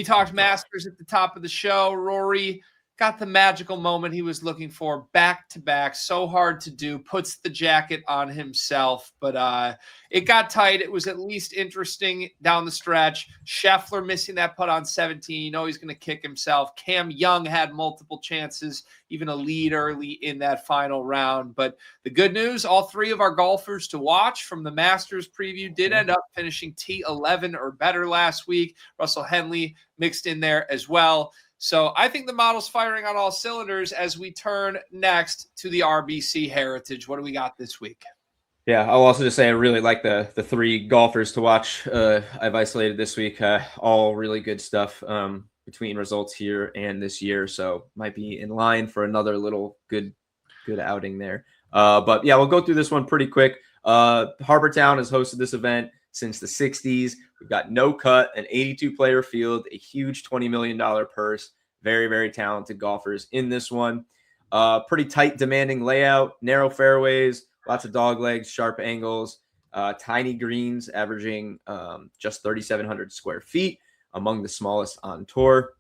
We talked Masters at the top of the show. Rory got the magical moment he was looking for back to back. So hard to do. Puts the jacket on himself, but it got tight. It was at least interesting down the stretch. Scheffler missing that putt on 17. You know he's going to kick himself. Cam Young had multiple chances, even a lead early in that final round. But the good news, all three of our golfers to watch from the Masters preview did end up finishing T11 or better last week. Russell Henley mixed in there as well. So I think the model's firing on all cylinders as we turn next to the RBC Heritage. What do we got this week? Yeah, I'll also just say I really like the three golfers to watch I've isolated this week. All really good stuff between results here and this year. So might be in line for another little good outing there. But yeah, we'll go through this one pretty quick. Harbour Town has hosted this event since the 60s. We've got no cut, an 82-player field, a huge $20 million purse. Very, very talented golfers in this one. Pretty tight, demanding layout, narrow fairways, lots of dog legs, sharp angles, tiny greens averaging just 3,700 square feet, among the smallest on tour.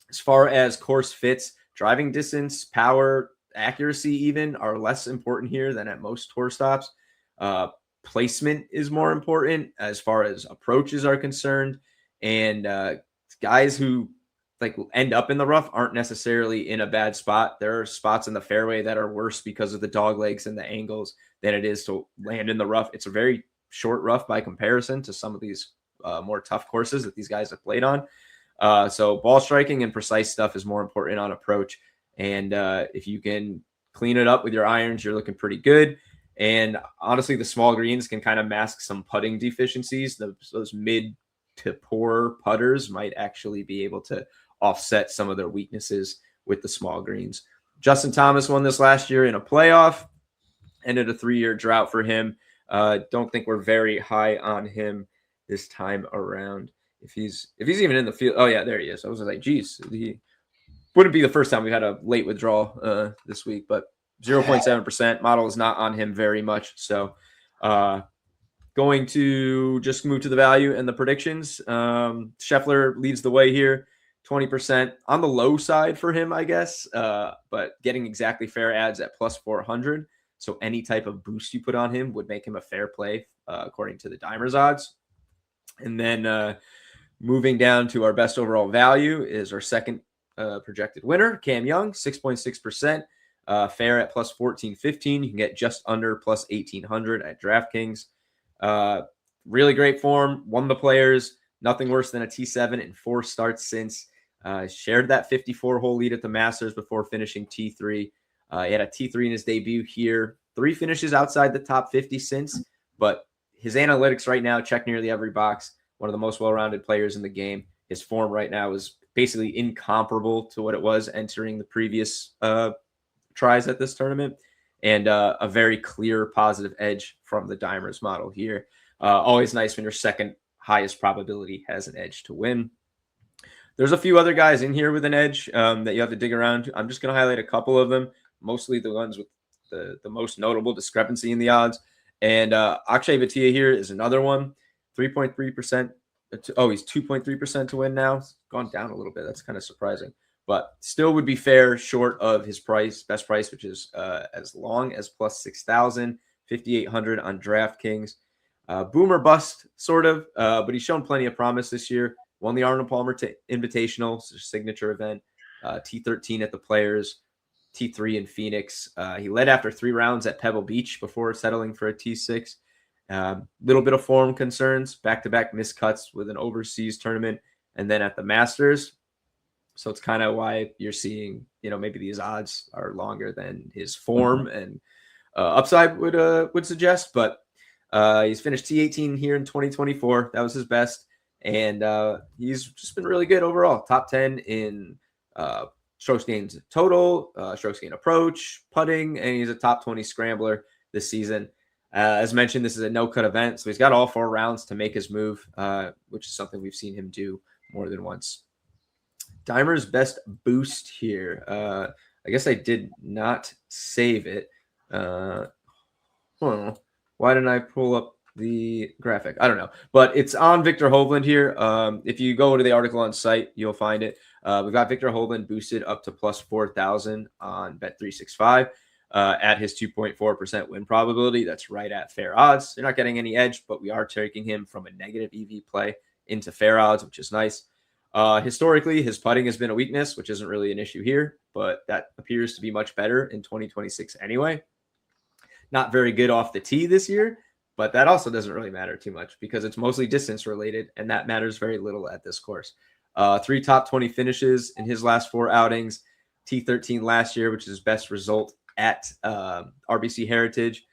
As far as course fits, driving distance, power, accuracy even are less important here than at most tour stops. Placement is more important as far as approaches are concerned. And guys who end up in the rough aren't necessarily in a bad spot. There are spots in the fairway that are worse because of the dog legs and the angles than it is to land in the rough. It's a very short rough by comparison to some of these more tough courses that these guys have played on. So ball striking and precise stuff is more important on approach. And if you can clean it up with your irons, you're looking pretty good. And honestly, the small greens can kind of mask some putting deficiencies. Those mid to poor putters might actually be able to offset some of their weaknesses with the small greens. Justin Thomas won this last year in a playoff. Ended a 3-year drought for him. Don't think we're very high on him this time around. If he's even in the field. Oh, yeah, there he is. I was like, geez, he wouldn't be the first time we had a late withdrawal this week, but 0.7%. Model is not on him very much. So going to just move to the value and the predictions. Scheffler leads the way here, 20% on the low side for him, I guess, but getting exactly fair adds at plus 400. So any type of boost you put on him would make him a fair play according to the Dimers odds. And then moving down to our best overall value is our second projected winner, Cam Young, 6.6%. Fair at plus 1415. You can get just under plus 1800 at DraftKings. Really great form. Won the Players. Nothing worse than a T7 in 4 starts since. Shared that 54-hole lead at the Masters before finishing T3. He had a T3 in his debut here. 3 finishes outside the top 50 since. But his analytics right now check nearly every box. One of the most well-rounded players in the game. His form right now is basically incomparable to what it was entering the previous tries at this tournament, and a very clear positive edge from the Dimers model here. Always nice when your second highest probability has an edge to win. There's a few other guys in here with an edge that you have to dig around. I'm just going to highlight a couple of them, mostly the ones with the most notable discrepancy in the odds. And Akshay Bhatia here is another one, 3.3%. Oh, he's 2.3% to win now. It's gone down a little bit. That's kind of surprising. But still would be fair short of his best price, which is as long as plus 6,000, 5,800 on DraftKings. Boomer bust, sort of, but he's shown plenty of promise this year. Won the Arnold Palmer Invitational, signature event, T13 at the Players, T3 in Phoenix. He led after 3 rounds at Pebble Beach before settling for a T6. Little bit of form concerns, back-to-back miscuts with an overseas tournament, and then at the Masters. So it's kind of why you're seeing, maybe these odds are longer than his form and upside would suggest. But he's finished T18 here in 2024. That was his best. And he's just been really good overall. Top 10 in strokes gained total, strokes gained approach, putting, and he's a top 20 scrambler this season. As mentioned, this is a no-cut event, so he's got all 4 rounds to make his move, which is something we've seen him do more than once. Dimer's best boost here. I guess I did not save it. Why didn't I pull up the graphic? I don't know, but it's on Victor Hovland here. If you go to the article on site, you'll find it. We've got Victor Hovland boosted up to plus 4,000 on Bet365 at his 2.4% win probability. That's right at fair odds. You're not getting any edge, but we are taking him from a negative EV play into fair odds, which is nice. Historically, his putting has been a weakness, which isn't really an issue here, but that appears to be much better in 2026 anyway. Not very good off the tee this year, but that also doesn't really matter too much because it's mostly distance related, and that matters very little at this course. 3 top 20 finishes in his last 4 outings, T13 last year, which is his best result at RBC Heritage.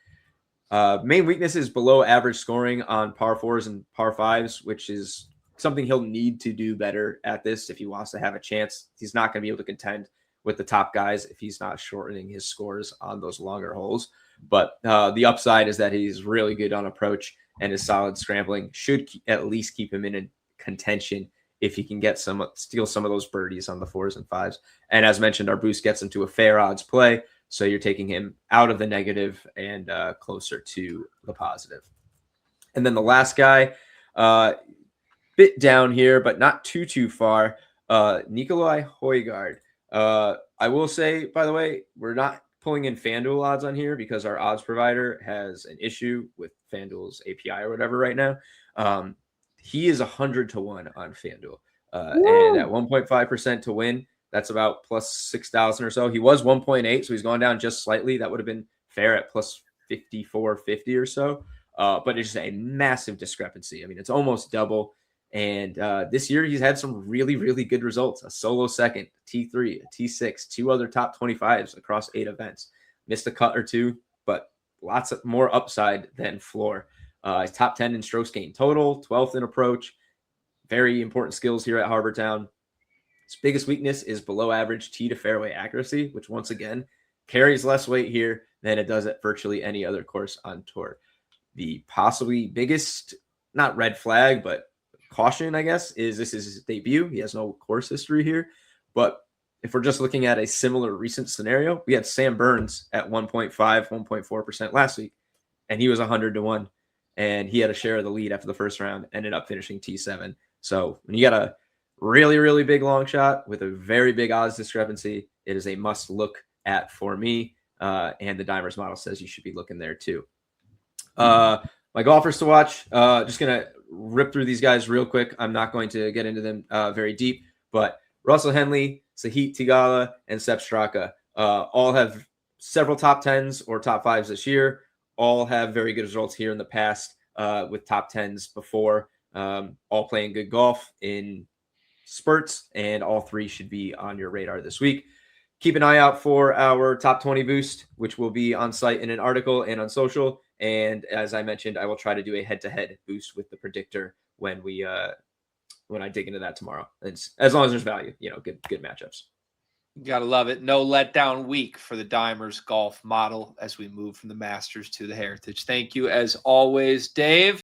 Main weakness is below average scoring on par 4s and par 5s, which is something he'll need to do better at this if he wants to have a chance. He's not going to be able to contend with the top guys if he's not shortening his scores on those longer holes. But the upside is that he's really good on approach, and his solid scrambling should at least keep him in contention if he can steal some of those birdies on the 4s and 5s. And as mentioned, our boost gets him to a fair odds play, so you're taking him out of the negative and closer to the positive. And then the last guy, bit down here, but not too far, Nikolai Højgaard. I will say, by the way, we're not pulling in FanDuel odds on here because our odds provider has an issue with FanDuel's API or whatever right now. He is 100 to 1 on FanDuel, and at 1.5% to win, that's about plus 6,000 or so. He was 1.8, so he's gone down just slightly. That would have been fair at plus 54.50 or so, but it's just a massive discrepancy. I mean, it's almost double. And this year he's had some really, really good results. A solo second, T3, a T6, 2 other top 25s across 8 events. Missed a cut or 2, but lots of more upside than floor. He's top 10 in strokes gained total, 12th in approach. Very important skills here at Harbour Town. His biggest weakness is below average tee to fairway accuracy, which once again carries less weight here than it does at virtually any other course on tour. The possibly biggest, not red flag, but caution, I guess, is this is his debut. He has no course history here. But if we're just looking at a similar recent scenario, we had Sam Burns at 1.5, 1.4% last week, and he was 100 to 1. And he had a share of the lead after the first round, ended up finishing T7. So when you got a really, really big long shot with a very big odds discrepancy, it is a must look at for me. And the Dimers model says you should be looking there too. My golfers to watch, just going to rip through these guys real quick. I'm not going to get into them very deep, but Russell Henley, Sahith Theegala, and Sepp Straka all have several top 10s or top 5s this year. All have very good results here in the past with top 10s before. All playing good golf in spurts, and all 3 should be on your radar this week. Keep an eye out for our top 20 boost, which will be on site in an article and on social. And as I mentioned, I will try to do a head-to-head boost with the predictor when I dig into that tomorrow. It's, as long as there's value, good matchups. You gotta love it. No letdown week for the Dimers golf model as we move from the Masters to the Heritage. Thank you as always, Dave.